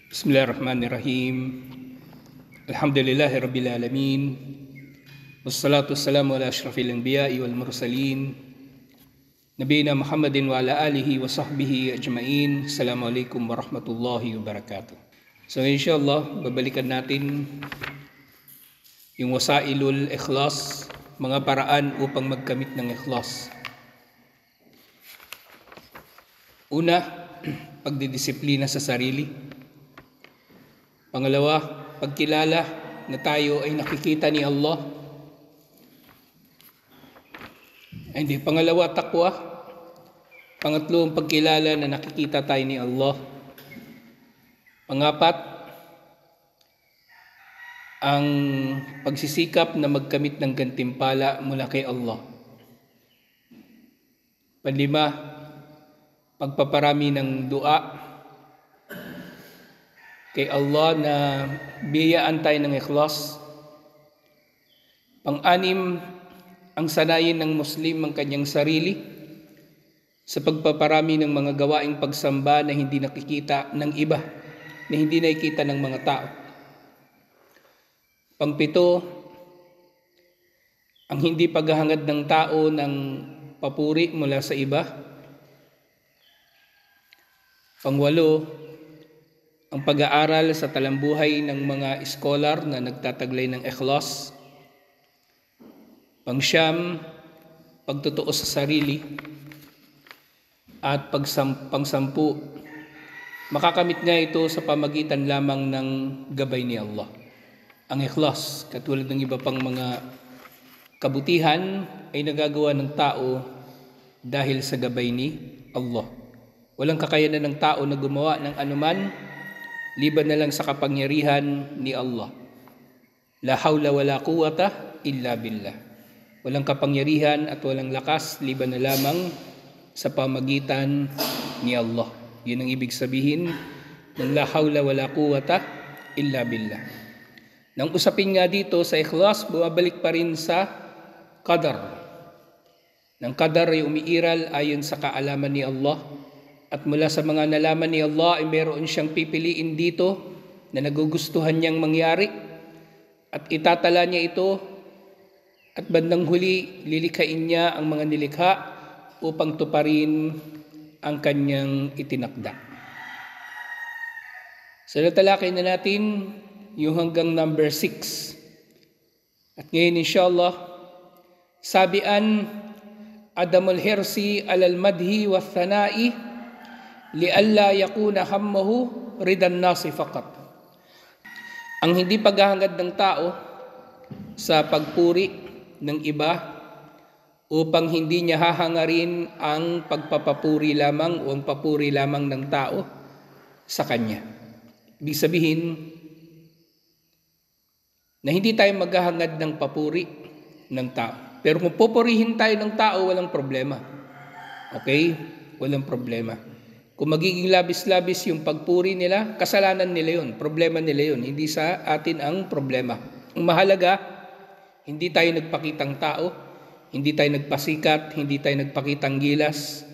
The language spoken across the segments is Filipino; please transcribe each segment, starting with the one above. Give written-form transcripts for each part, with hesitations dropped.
Bismillahirrahmanirrahim. Alhamdulillahi Rabbil Alamin. Wassalatu wassalamu ala ashrafil anbiya'i wal mursalin. Nabiyina Muhammadin wa ala alihi wa sahbihi ajma'in. Assalamualaikum warahmatullahi wabarakatuh. So inshallah, babalikan natin yung wasailul ikhlas, mga paraan upang magkamit ng ikhlas. Una, pagdidisiplina sa sarili. Pangalawa, pagkilala na tayo ay nakikita ni Allah. Pangalawa, takwa. Pangatlo, pagkilala na nakikita tayo ni Allah. Pangapat, ang pagsisikap na magkamit ng gantimpala mula kay Allah. Panlima, pagpaparami ng dua kay Allah na biyayaan tayo ng ikhlas. Pang-anim, ang sanayin ng Muslim ang kanyang sarili sa pagpaparami ng mga gawaing pagsamba na hindi nakikita ng iba, na hindi nakikita ng mga tao. Pang-pito, ang hindi paghahangad ng tao ng papuri mula sa iba. Pang-walo, ang pag-aaral sa talambuhay ng mga scholar na nagtataglay ng ikhlas. Pang-siyam, pagtotoo sa sarili. At pang-sampu, makakamit nga ito sa pamagitan lamang ng gabay ni Allah. Ang ikhlas, katulad ng iba pang mga kabutihan, ay nagagawa ng tao dahil sa gabay ni Allah. Walang kakayanan ng tao na gumawa ng anuman liban na lang sa kapangyarihan ni Allah. La hawla wala quwwata illa billah. Walang kapangyarihan at walang lakas liban na lamang sa pamagitan ni Allah. Yun ang ibig sabihin ng la hawla wala quwwata illa billah. Nang usapin nga dito sa ikhlas, bumabalik pa rin sa qadar. Nang qadar ay umiiral ayon sa kaalaman ni Allah. At mula sa mga nalaman ni Allah ay meron siyang pipiliin dito na nagugustuhan niyang mangyari at itatala niya ito at bandang huli lilikhain niya ang mga nilikha upang tuparin ang kanyang itinakda. So natalakay na natin yung hanggang number 6. At ngayon inshallah, sabian adamul hirsi alal madhi wa thana'i li'alla yakuna hammahu ridan nasi faqat. Ang hindi paghahangad ng tao sa pagpuri ng iba upang hindi niya hahangarin ang pagpapapuri lamang o ang papuri lamang ng tao sa kanya. Ibig sabihin na hindi tayo maghahangad ng papuri ng tao. Pero kung pupurihin tayo ng tao, walang problema. Okay? Walang problema. Kung magiging labis-labis yung pagpuri nila, kasalanan nila yun, problema nila yun, hindi sa atin ang problema. Ang mahalaga, hindi tayo nagpakitang tao, hindi tayo nagpasikat, hindi tayo nagpakitang gilas.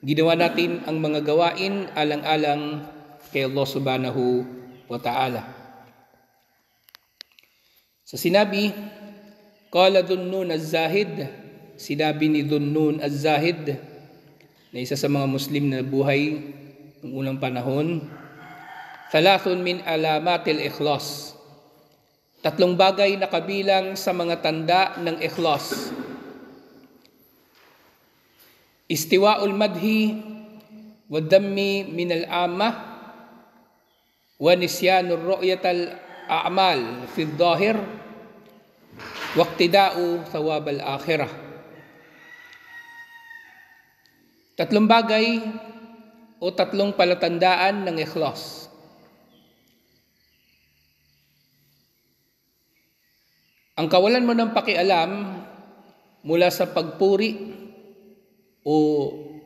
Ginawa natin ang mga gawain alang-alang kay Allah subhanahu wa ta'ala. Sa sinabi, Qala Dhunnun az-Zahid, sinabi ni Dhunnun az-Zahid, na isa sa mga Muslim na buhay ng unang panahon, Thalathun min alamatil ikhlas. 3 bagay na kabilang sa mga tanda ng ikhlas. Istiwa'ul madhi wa dammi min al-amma wa nisyanur ru'yatal a'mal fi adh-dhahir wa iqtida'u thawab al-akhirah. 3 bagay o 3 palatandaan ng ikhlas. Ang kawalan mo ng pakialam mula sa pagpuri o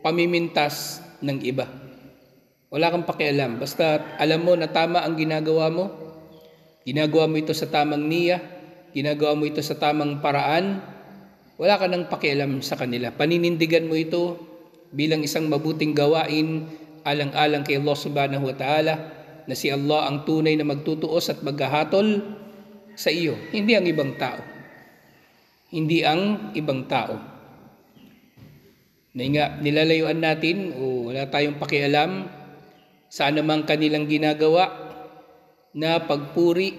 pamimintas ng iba. Wala kang pakialam. Basta alam mo na tama ang ginagawa mo. Ginagawa mo ito sa tamang niya. Ginagawa mo ito sa tamang paraan. Wala ka nang pakialam sa kanila. Paninindigan mo ito bilang isang mabuting gawain alang-alang kay Allah subhanahu wa ta'ala na si Allah ang tunay na magtutuos at maghahatol sa iyo, hindi ang ibang tao. Hindi ang ibang tao. Na nga, nilalayuan natin o wala tayong pakialam sa anumang kanilang ginagawa na pagpuri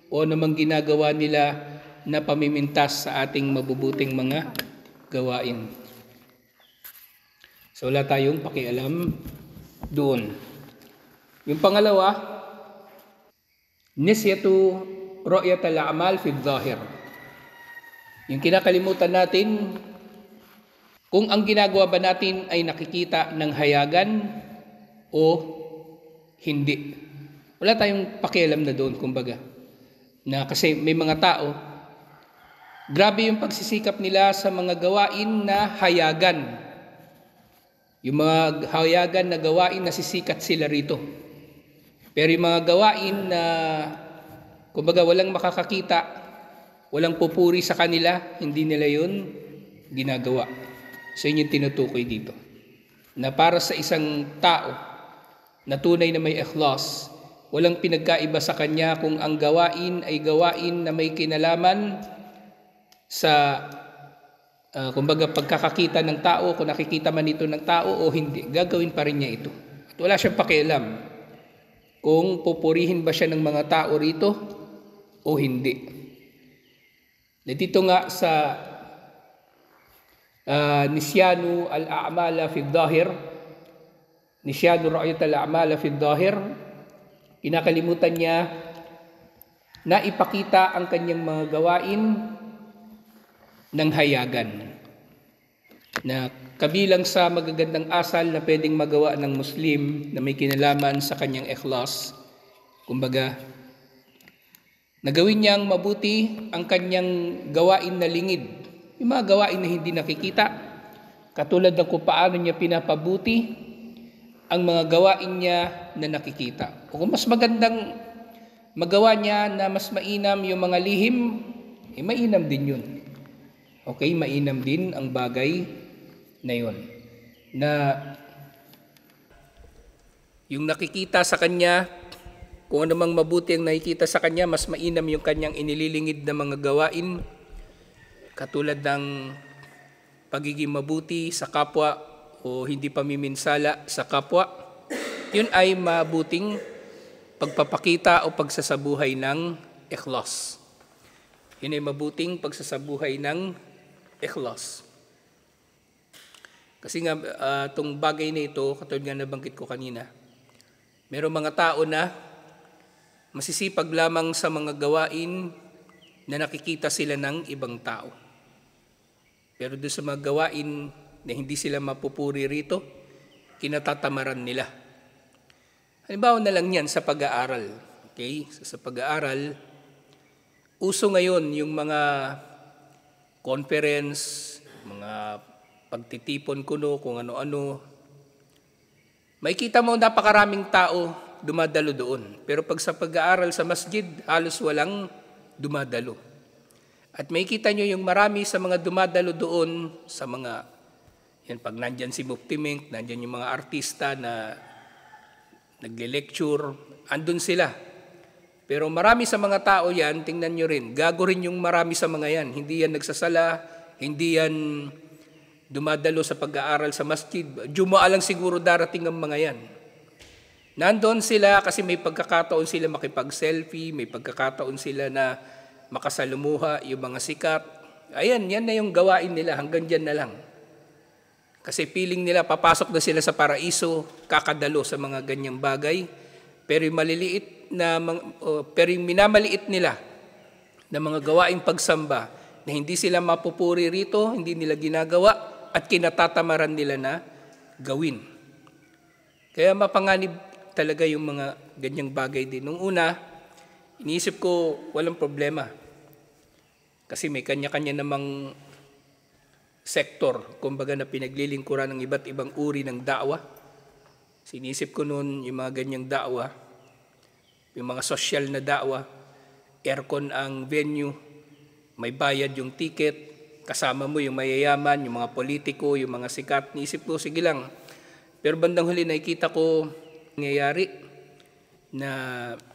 o anumang ginagawa nila na pamimintas sa ating mabubuting mga gawain. So wala tayong pakialam doon. Yung pangalawa, nisyatu ru'yat al-a'mal fi dhahir. Yung kinakalimutan natin, kung ang ginagawa ba natin ay nakikita ng hayagan o hindi. Wala tayong pakialam na doon, kumbaga. Na kasi may mga tao, grabe yung pagsisikap nila sa mga gawain na hayagan. Yung mga hayagan na gawain, nasisikat sila rito. Pero yung mga gawain na, kumbaga, walang makakakita, walang pupuri sa kanila, hindi nila yun ginagawa. So yun yung tinutukoy dito. Na para sa isang tao na tunay na may ikhlas, walang pinagkaiba sa kanya kung ang gawain ay gawain na may kinalaman sa kumbaga pagkakakita ng tao, kung nakikita man ito ng tao o hindi, gagawin pa rin niya ito. At wala siyang pakialam kung pupurihin ba siya ng mga tao rito o hindi. Dito nga sa nisyanu al-a'mala fi dhahir, nisyanu ru'yat al-a'mala fi dhahir, kinakalimutan niya na ipakita ang kanyang mga gawain ng hayagan. Na kabilang sa magagandang asal na pwedeng magawa ng Muslim na may kinalaman sa kanyang ikhlas, kumbaga, nagawin niyang mabuti ang kanyang gawain na lingid. Yung mga gawain na hindi nakikita, katulad ng kung paano niya pinapabuti ang mga gawain niya na nakikita. O kung mas magandang magawa niya na mas mainam yung mga lihim, mainam din yun. Okay, mainam din ang bagay na yun. Na yung nakikita sa kanya, kung ano mang mabuti ang nakikita sa kanya, mas mainam yung kanyang inililingid na mga gawain, katulad ng pagiging mabuti sa kapwa o hindi pamiminsala sa kapwa. Yun ay mabuting pagpapakita o pagsasabuhay ng ikhlas. Yun ay mabuting pagsasabuhay ng ikhlas. Kasi nga, itong bagay na ito, katulad nga nabanggit ko kanina, mayroong mga tao na masisipag lamang sa mga gawain na nakikita sila ng ibang tao. Pero doon sa mga gawain na hindi sila mapupuri rito, kinatatamaran nila. Halimbawa na lang yan sa pag-aaral. Okay? Sa pag-aaral, uso ngayon yung mga conference, mga pagtitipon kuno, kung ano-ano. Makikita mo napakaraming tao dumadalo doon. Pero pag sa pag-aaral sa masjid, halos walang dumadalo. At makikita nyo yung marami sa mga dumadalo doon sa mga, yan, pag nandyan si Mufti Menk, nandyan yung mga artista na nagle-lecture, andun sila. Pero marami sa mga tao yan, tingnan nyo rin, gago rin yung marami sa mga yan. Hindi yan nagsasala, hindi yan dumadalo sa pag-aaral sa masjid. Jumaa lang siguro darating ang mga yan. Nandun sila kasi may pagkakataon sila makipag-selfie, may pagkakataon sila na makasalumuha yung mga sikat. Ayan, yan na yung gawain nila, hanggang dyan na lang. Kasi feeling nila, papasok na sila sa paraiso, kakadalo sa mga ganyang bagay. Pero yung maliliit na, pero yung minamaliit nila na mga gawaing pagsamba na hindi sila mapupuri rito, hindi nila ginagawa at kinatatamaran nila na gawin. Kaya mapanganib talaga yung mga ganyang bagay din. Nung una, iniisip ko walang problema. Kasi may kanya-kanya namang sektor, kumbaga na pinaglilingkuran ng iba't ibang uri ng da'wa. Sinisip ko noon yung mga ganyang da'wa, yung mga social na da'wa, aircon ang venue, may bayad yung ticket, kasama mo yung mayayaman, yung mga politiko, yung mga sikat. Niisip ko, sige lang. Pero bandang huli nakikita ko nangyayari, na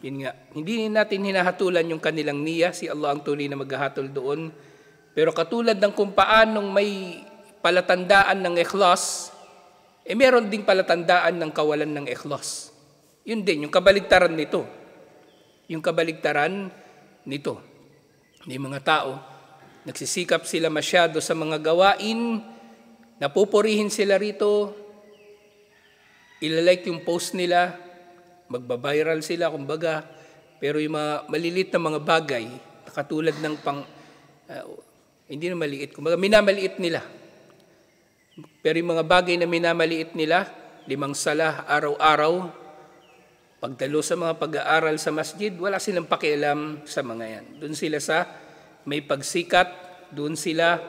yun nga, hindi natin hinahatulan yung kanilang niya, si Allah ang tunay na maghahatol doon. Pero katulad ng kung paanong may palatandaan ng ikhlas, meron ding palatandaan ng kawalan ng ikhlas. Yun din, yung kabaligtaran nito. Yung kabaligtaran nito. Yung mga tao, nagsisikap sila masyado sa mga gawain, napupurihin sila rito, ilalike yung post nila, magbabiral sila, kumbaga, pero yung mga malilit na mga bagay, katulad ng hindi na maliit, kumbaga, minamaliit nila. Pero yung mga bagay na minamaliit nila, 5 sala araw-araw, pagdalo sa mga pag-aaral sa masjid, wala silang pakialam sa mga yan. Doon sila sa may pagsikat, doon sila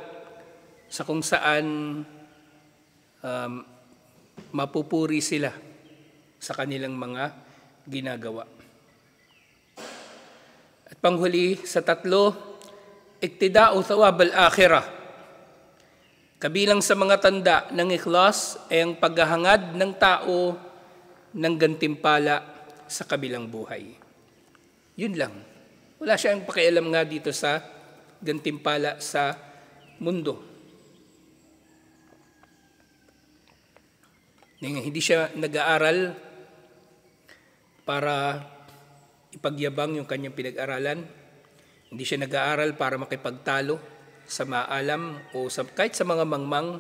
sa kung saan mapupuri sila sa kanilang mga ginagawa. At panghuli sa 3, iktida'u thawab al-akhirah. Kabilang sa mga tanda ng ikhlas ay ang paghahangad ng tao ng gantimpala sa kabilang buhay. Yun lang. Wala siyang pakialam nga dito sa gantimpala sa mundo. Hindi siya nag-aaral para ipagyabang yung kanyang pinag-aralan. Hindi siya nag-aaral para makipagtalo sa maalam o kahit sa mga mangmang.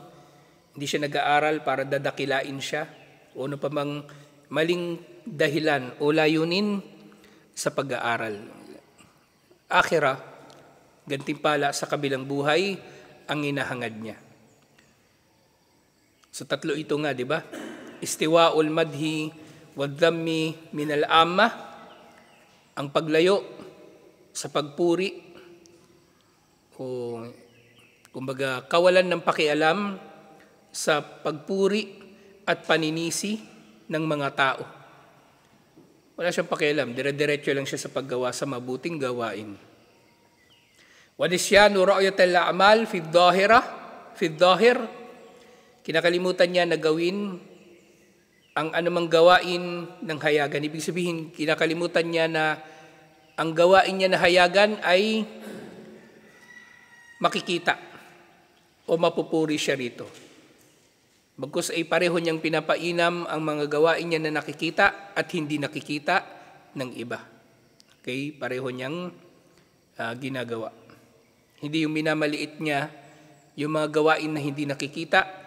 Hindi siya nag-aaral para dadakilain siya o ano pa mang maling dahilan o layunin sa pag-aaral. Akhirah, gantimpala sa kabilang buhay ang hinahangad niya. So 3 ito nga, di ba? Istiwa'ul madhi wadhammi minal amma, ang paglayo sa pagpuri o kumbaga kawalan ng pakialam sa pagpuri at paninisi ng mga tao. Wala siyang pakialam, dire-diretso lang siya sa paggawa sa mabuting gawain. Wa nisyanu ra'yatal a'mal fi dhahir, kinakalimutan niya na gawin ang anumang gawain ng hayagan. Ibig sabihin, kinakalimutan niya na ang gawain niya na hayagan ay makikita o mapupuri siya rito. Bagkus ay pareho niyang pinapainam ang mga gawain niya na nakikita at hindi nakikita ng iba. Okay? Pareho niyang ginagawa. Hindi yung minamaliit niya yung mga gawain na hindi nakikita,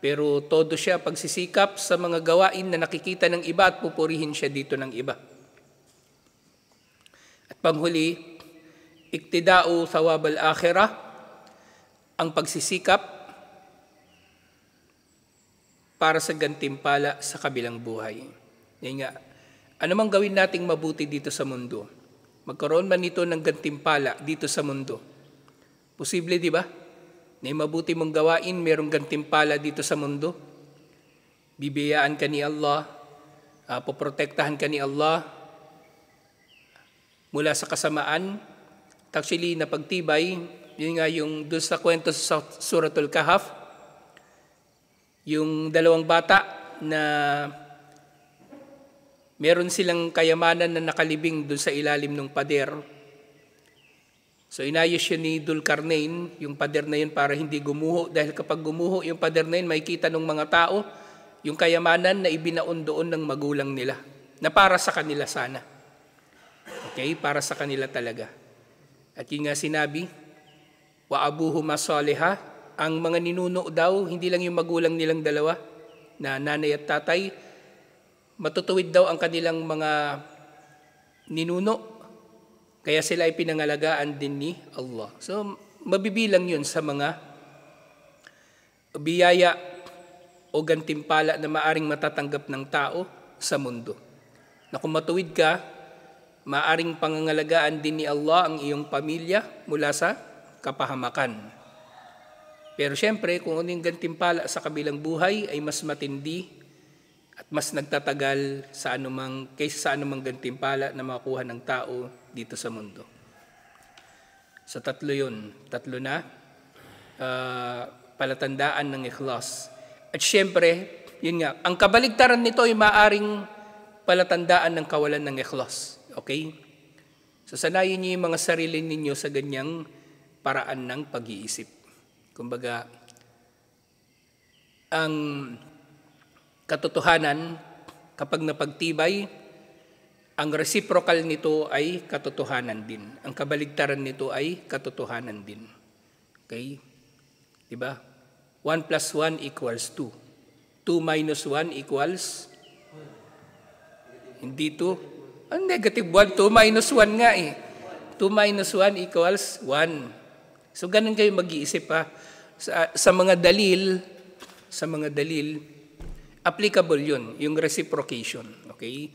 pero todo siya pagsisikap sa mga gawain na nakikita ng iba at pupurihin siya dito ng iba. At panghuli, iktida'u thawab al-akhirah, ang pagsisikap para sa gantimpala sa kabilang buhay. Yan nga, anumang gawin nating mabuti dito sa mundo, magkaroon man ito ng gantimpala dito sa mundo. Posible, di ba? Na mabuti mong gawain, merong gantimpala dito sa mundo. Bibiyaan ka ni Allah, poprotektahan ka ni Allah mula sa kasamaan. Actually, napagtibay, yun nga yung doon sa kwento sa Suratul Kahf, yung 2 bata na meron silang kayamanan na nakalibing doon sa ilalim ng pader. So inayos siya ni Dhul-Qarnain, yung pader na yun para hindi gumuho. Dahil kapag gumuho yung pader na yun, makikita ng mga tao yung kayamanan na ibinaon doon ng magulang nila. Na para sa kanila sana. Okay? Para sa kanila talaga. At yun nga sinabi, wa abuhuma salihah, ang mga ninuno daw, hindi lang yung magulang nilang dalawa, na nanay at tatay, matutuwid daw ang kanilang mga ninuno. Kaya sila ay pinangalagaan din ni Allah. So, mabibilang yun sa mga biyaya o gantimpala na maaring matatanggap ng tao sa mundo. Na kung matuwid ka, maaring pangangalagaan din ni Allah ang iyong pamilya mula sa kapahamakan. Pero siyempre, kung ano yung gantimpala sa kabilang buhay ay mas matindi at mas nagtatagal kaysa sa anumang gantimpala na makuha ng tao dito sa mundo. So 3 yun. 3 na palatandaan ng ikhlas. At siyempre, yun nga, ang kabaligtaran nito ay maaring palatandaan ng kawalan ng ikhlas. Okay? So sanayin niyo yung mga sarili ninyo sa ganyang paraan ng pag-iisip. Kumbaga, ang katotohanan, kapag napagtibay, ang reciprocal nito ay katotohanan din. Ang kabaligtaran nito ay katotohanan din. Okay? Diba? 1 plus 1 equals 2. 2 minus 1 equals? Hindi 2. Ang negative 1, 2 minus 1 nga eh. 2 minus 1 equals 1. So ganun kayo mag-iisip ha. Sa mga dalil, applicable yun, yung reciprocation. Okay?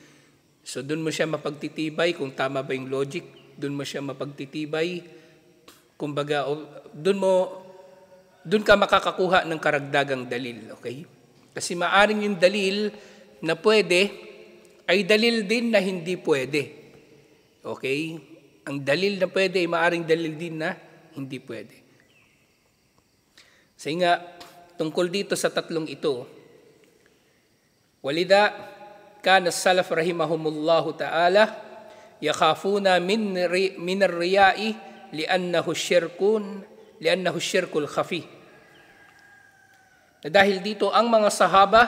So doon mo siya mapagtitibay kung tama ba yung logic, doon mo siya mapagtitibay, kumbaga, doon ka makakakuha ng karagdagang dalil. Okay? Kasi maaring yung dalil na pwede, ay dalil din na hindi pwede. Okay? Ang dalil na pwede ay maaring dalil din na hindi pwede. Kasi nga, tungkol dito sa tatlong ito, walida kana salaf rahimahumullahu ta'ala yakhafuna min ar-riya'i li'annahu syirkul khafi. Dahil dito ang mga sahaba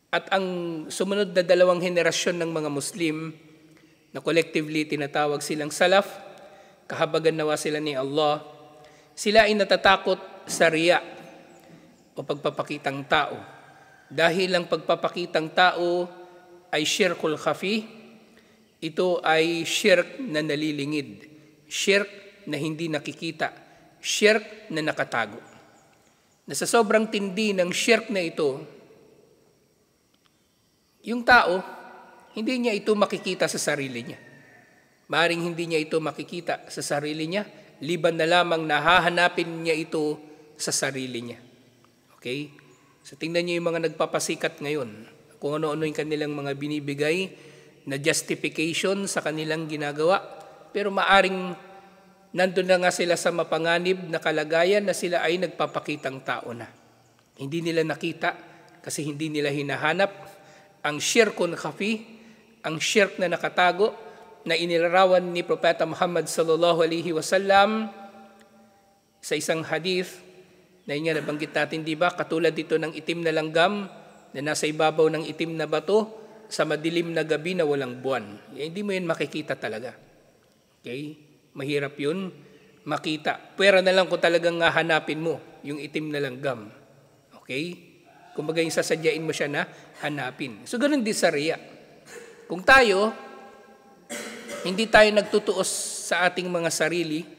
at ang sumunod na dalawang henerasyon ng mga Muslim na collectively tinatawag silang salaf, kahabagan nawa sila ni Allah, sila ay natatakot sa riya o pagpapakitang tao. Dahil ang pagpapakitang tao ay syirkul khafi, ito ay syirk na nalilingid, syirk na hindi nakikita, syirk na nakatago. Na sa sobrang tindi ng syirk na ito, yung tao, hindi niya ito makikita sa sarili niya. Maring hindi niya ito makikita sa sarili niya, liban na lamang nahahanapin niya ito sa sarili niya. Okay? So tingnan niyo yung mga nagpapasikat ngayon, kung ano-ano yung kanilang mga binibigay na justification sa kanilang ginagawa, pero maaring nandun na nga sila sa mapanganib na kalagayan na sila ay nagpapakitang tao na. Hindi nila nakita kasi hindi nila hinahanap ang syirkun khafi, ang syirk na nakatago na inilarawan ni Propeta Muhammad sallallahu alaihi wasallam sa isang hadith na yun nga nabanggit natin, di ba? Katulad dito ng itim na langgam na nasa ibabaw ng itim na bato sa madilim na gabi na walang buwan. Hindi mo yun makikita talaga. Okay? Mahirap yun makita. Pwera na lang kung talagang hanapin mo yung itim na langgam. Okay? Kumbaga yung sasadyain mo siya na hanapin. So ganun din sa riya. Kung tayo, hindi tayo nagtutuos sa ating mga sarili,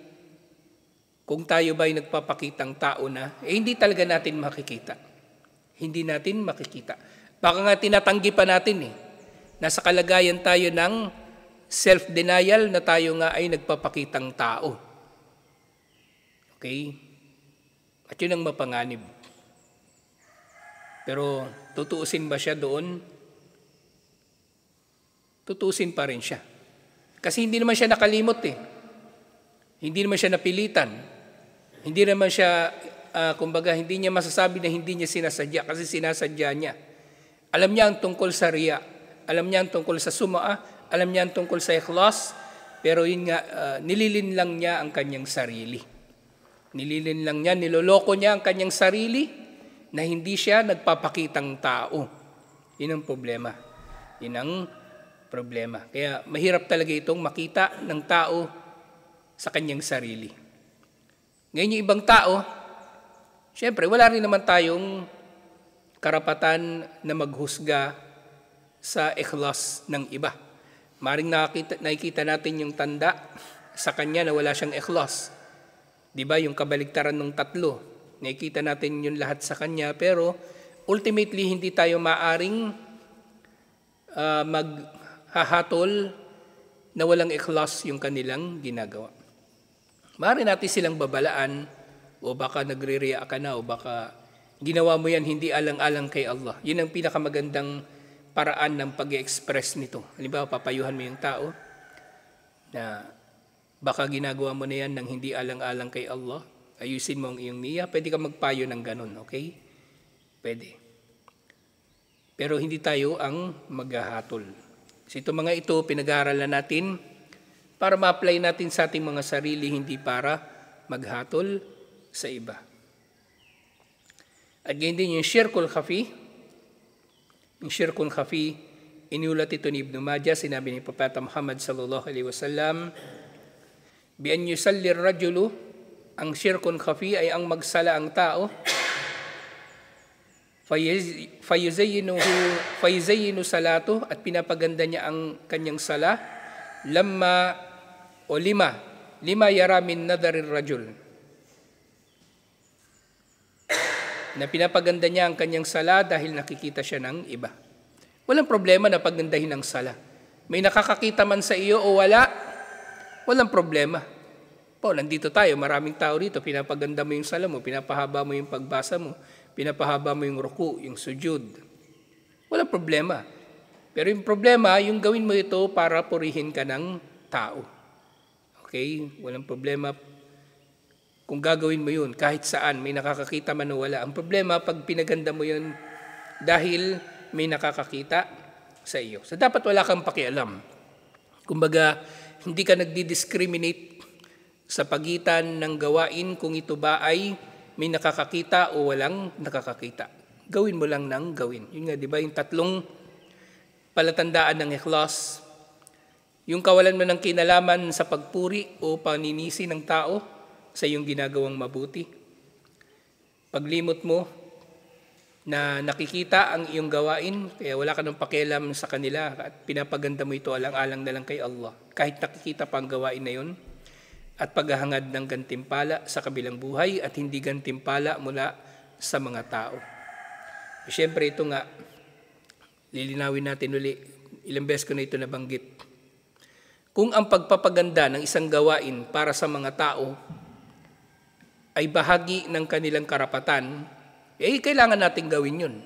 kung tayo ba'y nagpapakitang tao na, hindi talaga natin makikita. Hindi natin makikita. Baka nga tinatanggi pa natin Nasa kalagayan tayo ng self-denial na tayo nga ay nagpapakitang tao. Okay? At yun ang mapanganib. Pero tutuusin ba siya doon? Tutuusin pa rin siya. Kasi hindi naman siya nakalimot Hindi naman siya napilitan. Hindi naman siya, kumbaga, hindi niya masasabi na hindi niya sinasadya kasi sinasadya niya. Alam niya ang tungkol sa riya. Alam niya ang tungkol sa sum'a. Alam niya ang tungkol sa ikhlas. Pero yun nga, nililin lang niya ang kanyang sarili. Nililin lang niya, niloloko niya ang kanyang sarili na hindi siya nagpapakitang tao. Yun ang problema. Yun ang problema. Kaya mahirap talaga itong makita ng tao sa kanyang sarili. Ngayon yung ibang tao, syempre wala rin naman tayong karapatan na maghusga sa ikhlas ng iba. Maring nakikita natin yung tanda sa kanya na wala siyang ikhlas. Di ba yung kabaligtaran ng tatlo? Nakikita natin yun lahat sa kanya, pero ultimately hindi tayo maaring maghahatol na walang ikhlas yung kanilang ginagawa. Maaari natin silang babalaan o baka nagre-react ka na o baka ginawa mo yan hindi alang-alang kay Allah. Yun ang pinakamagandang paraan ng pag-express nito. Halimbawa, papayuhan mo yung tao na baka ginagawa mo na yan ng hindi alang-alang kay Allah. Ayusin mo ang iyong niya. Pwede ka magpayo ng ganun, okay? Pwede. pero hindi tayo ang maghahatol. So ito mga ito, pinag-aaralan natin para ma-apply natin sa ating mga sarili, hindi para maghatol sa iba. At ganyan din yung Shirkul Khafi. Yung Shirkul Khafi, iniulat ito ni Ibn Majah, sinabi ni Propeta Muhammad sallallahu alaihi wasallam, bi an yusalli ar-rajulu, ang Shirkul Khafi ay ang magsala ang tao, fayuzayyinu salatu, at pinapaganda niya ang kanyang sala, lima yara min nadarir rajul, na pinapaganda niya ang kanyang sala dahil nakikita siya ng iba. Walang problema na pagandahin ang sala. May nakakakita man sa iyo o wala, walang problema. Po, nandito tayo, maraming tao dito, pinapaganda mo yung sala mo, pinapahaba mo yung pagbasa mo, pinapahaba mo yung ruku, yung sujud. Walang problema. Pero yung problema, yung gawin mo ito para purihin ka ng tao. Okay? Walang problema kung gagawin mo yun, kahit saan, may nakakakita man o wala. Ang problema, pag pinaganda mo yun dahil may nakakakita sa iyo. So dapat wala kang pakialam. Kumbaga, hindi ka nagdi-discriminate sa pagitan ng gawain kung ito ba ay may nakakakita o walang nakakakita. Gawin mo lang ng gawin. Yun nga, di ba, yung tatlong palatandaan ng ikhlas, yung kawalan mo ng kinalaman sa pagpuri o paninisi ng tao sa iyong ginagawang mabuti. Paglimot mo na nakikita ang iyong gawain, kaya wala ka ng pakialam sa kanila at pinapaganda mo ito alang-alang na lang kay Allah. Kahit nakikita pa ang gawain na yun, at paghahangad ng gantimpala sa kabilang buhay at hindi gantimpala mula sa mga tao. Siyempre ito nga, lilinawin natin uli, ilang beses ko na ito nabanggit. Kung ang pagpapaganda ng isang gawain para sa mga tao ay bahagi ng kanilang karapatan, kailangan natin gawin yun.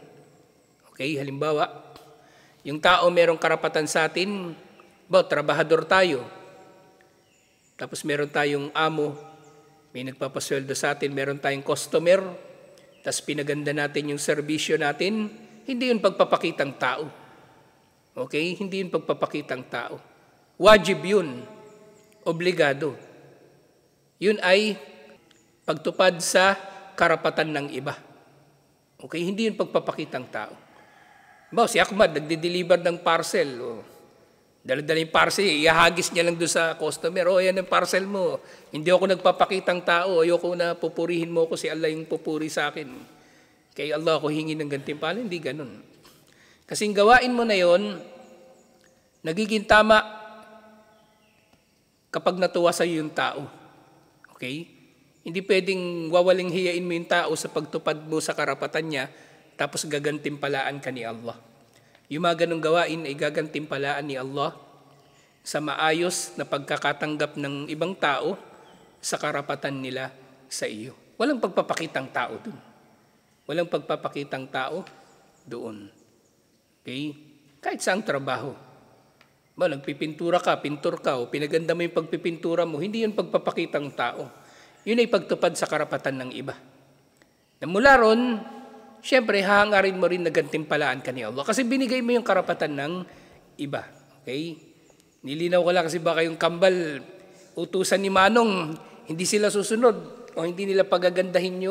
Okay, halimbawa, yung tao merong karapatan sa atin, trabahador tayo. Tapos meron tayong amo, may nagpapasweldo sa atin, meron tayong customer, tapos pinaganda natin yung serbisyo natin, hindi yun pagpapakitang tao. Okay? Hindi yun pagpapakitang tao. Wajib yun. Obligado. Yun ay pagtupad sa karapatan ng iba. Okay? Hindi yun pagpapakitang tao. Si Ahmad, nagde-deliver ng parcel. Dala-dala yung parcel, ihagis niya lang doon sa customer. Yan ang parcel mo. Hindi ako nagpapakitang tao. Ayoko na pupurihin mo ako, si Allah yung pupuri sa akin. Kay Allah ako hingi ng gantimpala. Hindi ganun. Kasi gawain mo na yon, nagiging tama kapag natuwa sa iyo yung tao. Okay? Hindi pwedeng wawaling hiyain mo yung tao sa pagtupad mo sa karapatan niya, tapos gagantimpalaan ka ni Allah. Yung mga ganong gawain ay gagantimpalaan ni Allah sa maayos na pagkakatanggap ng ibang tao sa karapatan nila sa iyo. Walang pagpapakitang tao doon. Walang pagpapakitang tao doon. Okay? Kahit saang trabaho. Nagpipintura ka, pintor ka, o pinaganda mo yung pagpipintura mo, hindi yun pagpapakitang tao. Yun ay pagtupad sa karapatan ng iba. Na mula ron, siyempre, hahangarin mo rin na gantimpalaan ka ni Allah. Kasi binigay mo yung karapatan ng iba. Okay? Nilinaw ko lang kasi baka yung kambal, utusan ni Manong, hindi sila susunod o hindi nila pagagandahin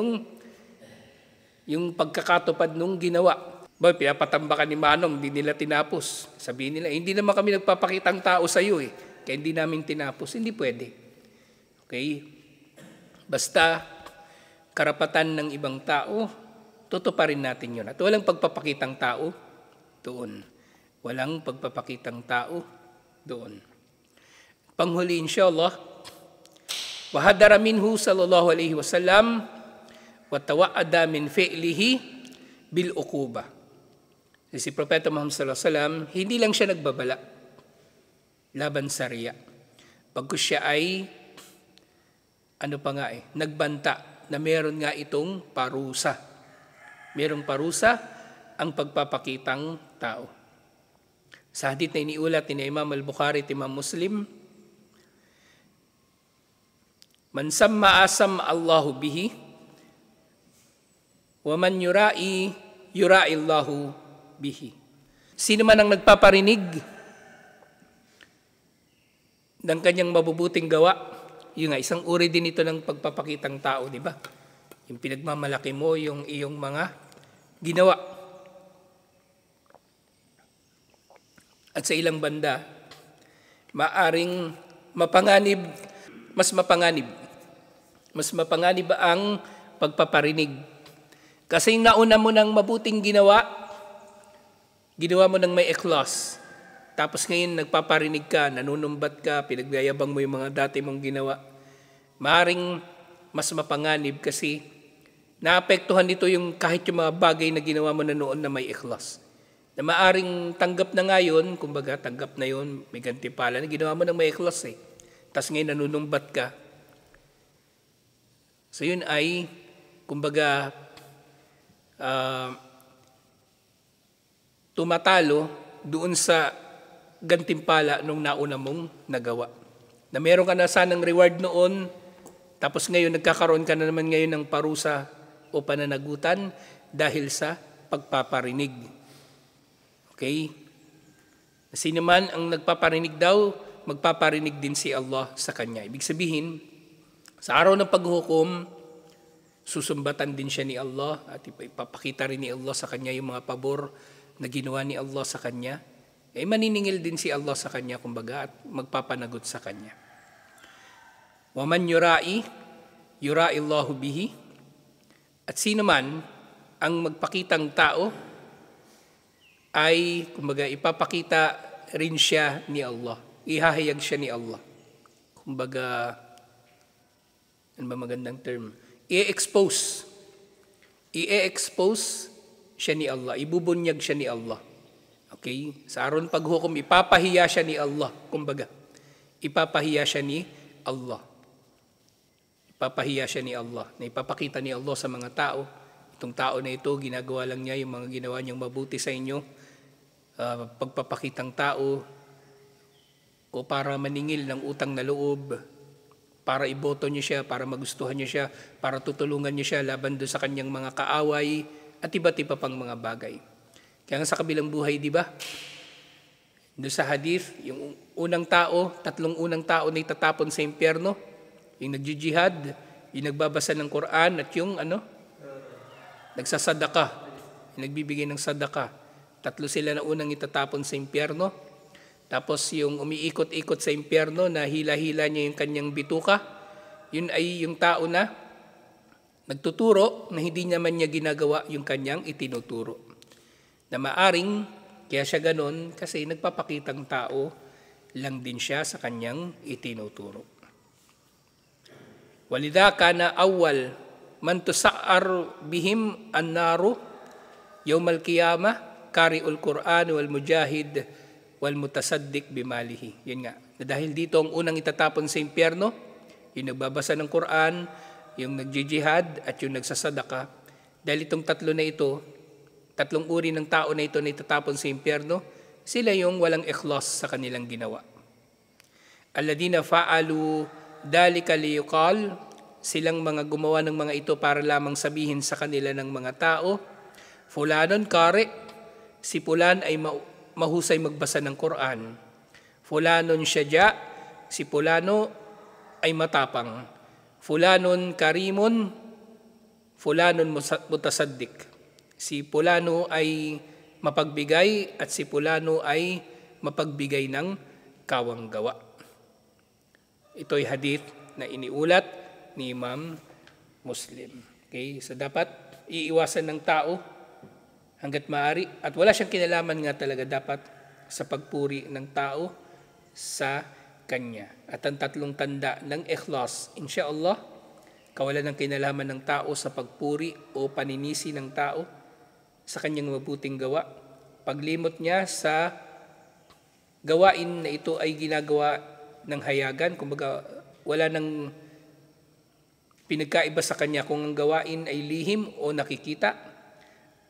yung pagkakatupad nung ginawa. Pinapatambakan ni Manong, hindi nila tinapos. Sabihin nila, hindi naman kami nagpapakitang tao sa iyo kaya hindi namin tinapos. Hindi pwede. Okay? Basta, karapatan ng ibang tao, tutuparin natin yun. At walang pagpapakitang tao doon. Walang pagpapakitang tao doon. Panghuli insyaAllah, wahadara minhu sallallahu alaihi wasallam wa tawa'ada min fi'lihi bil uquba. Si Propeta Muhammad sallallahu alaihi wasallam, hindi lang siya nagbabala laban sa riya. Pagkus siya ay nagbanta na meron nga itong parusa. Merong parusa ang pagpapakitang tao. Sa hadith na iniulat ni Imam al-Bukhari at Imam Muslim, man samma asam Allahu bihi wa man yura'i Allahu bihi. Sino man ang nagpaparinig ng kanyang mabubuting gawa, yun nga, isang uri din ito ng pagpapakitang tao, di ba? Yung pinagmamalaki mo, yung iyong mga ginawa. At sa ilang banda, maaring mapanganib, mas mapanganib ang pagpaparinig. Kasi nauna mo ng mabuting ginawa mo ng may ikhlas. Tapos ngayon nagpaparinig ka, nanunumbat ka, pinagyayabang mo yung mga dati mong ginawa. Maaring mas mapanganib kasi naapektuhan nito yung kahit yung mga bagay na ginawa mo na noon na may ikhlas. Na maaring tanggap na ngayon, kumbaga tanggap na yun, may gantimpala na ginawa mo ng may ikhlas eh. Tapos ngayon nanunumbat ka. So yun ay, kumbaga, tumatalo doon sa gantimpala nung nauna mong nagawa. Na meron ka na sanang reward noon, tapos ngayon nagkakaroon ka na naman ngayon ng parusa o pananagutan dahil sa pagpaparinig. Okay? Sino man ang nagpaparinig daw, magpaparinig din si Allah sa kanya. Ibig sabihin, sa araw ng paghukom, susumbatan din siya ni Allah at ipapakita rin ni Allah sa kanya yung mga pabor na ginawa ni Allah sa kanya. Eh maniningil din si Allah sa kanya, kumbaga, at magpapanagot sa kanya. Waman yura'i Allahu bihi. At sino man ang magpakitang tao, ay, kumbaga, ipapakita rin siya ni Allah. Ihahayag siya ni Allah. Kumbaga, ano ba magandang term? I-expose siya ni Allah. Ibubunyag siya ni Allah. Okay? Sa araw ng paghukom, ipapahiya siya ni Allah. Kumbaga, ipapahiya siya ni Allah. Ipapahiya siya ni Allah. Na ipapakita ni Allah sa mga tao. Itong tao na ito, ginagawa lang niya yung mga ginawa niyang mabuti sa inyo. Pagpapakitang tao o para maningil ng utang na loob, para iboto niyo siya, para magustuhan niyo siya, para tutulungan niyo siya laban doon sa kanyang mga kaaway at iba't iba pang mga bagay. Kaya nga sa kabilang buhay, di ba? Doon sa hadith, yung tatlong unang tao na itatapon sa impyerno, yung nagjijihad, yung nagbabasa ng Quran at yung nagsasadaka, yung nagbibigay ng sadaka. Tatlo sila na unang itatapon sa impyerno. Tapos yung umiikot-ikot sa impyerno na hila-hila niya yung kanyang bituka, yun ay yung tao na nagtuturo na hindi naman niya ginagawa yung kanyang itinuturo. Na maaring, kaya siya ganon, kasi nagpapakitang tao lang din siya sa kanyang itinuturo. Walidha kana awwal man tusa'ar bihim an-naru yawmal qiyamah kari'ul Qur'an wal mujahid wal mutasaddiq bimalihi. Yun nga. Dahil dito ang unang itatapon sa impyerno, yung nagbabasa ng Quran, yung nagjijihad at yung nagsasadaka. Dahil itong tatlo na ito, tatlong uri ng tao na ito na itatapon sa impyerno, sila yung walang ikhlas sa kanilang ginawa. Alladina fa'alu dalika liyuqal, silang mga gumawa ng mga ito para lamang sabihin sa kanila ng mga tao, fulanon kari, si Pulan ay mahusay magbasa ng Quran. Fulanon syadya, si Pulano ay matapang. Fulanon karimun, fulanon mutasaddik. Si Pulano ay mapagbigay at si Pulano ay mapagbigay ng kawang gawa. Ito'y hadith na iniulat ni Imam Muslim. Okay? So dapat iiwasan ng tao hanggat maaari. At wala siyang kinalaman nga talaga dapat sa pagpuri ng tao sa kanya. At ang tatlong tanda ng ikhlas, insyaallah, kawalan ng kinalaman ng tao sa pagpuri o paninisi ng tao sa kanyang mabuting gawa. Paglimot niya sa gawain na ito ay ginagawa ng hayagan, kumbaga wala nang pinagkaiba sa kanya kung ang gawain ay lihim o nakikita.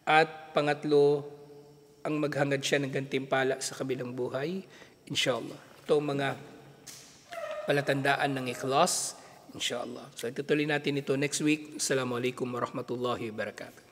At pangatlo, ang maghangad siya ng gantimpala sa kabilang buhay, inshallah. Ito ang mga palatandaan ng ikhlas, inshallah. So itutuloy natin ito next week. Assalamualaikum warahmatullahi wabarakatuh.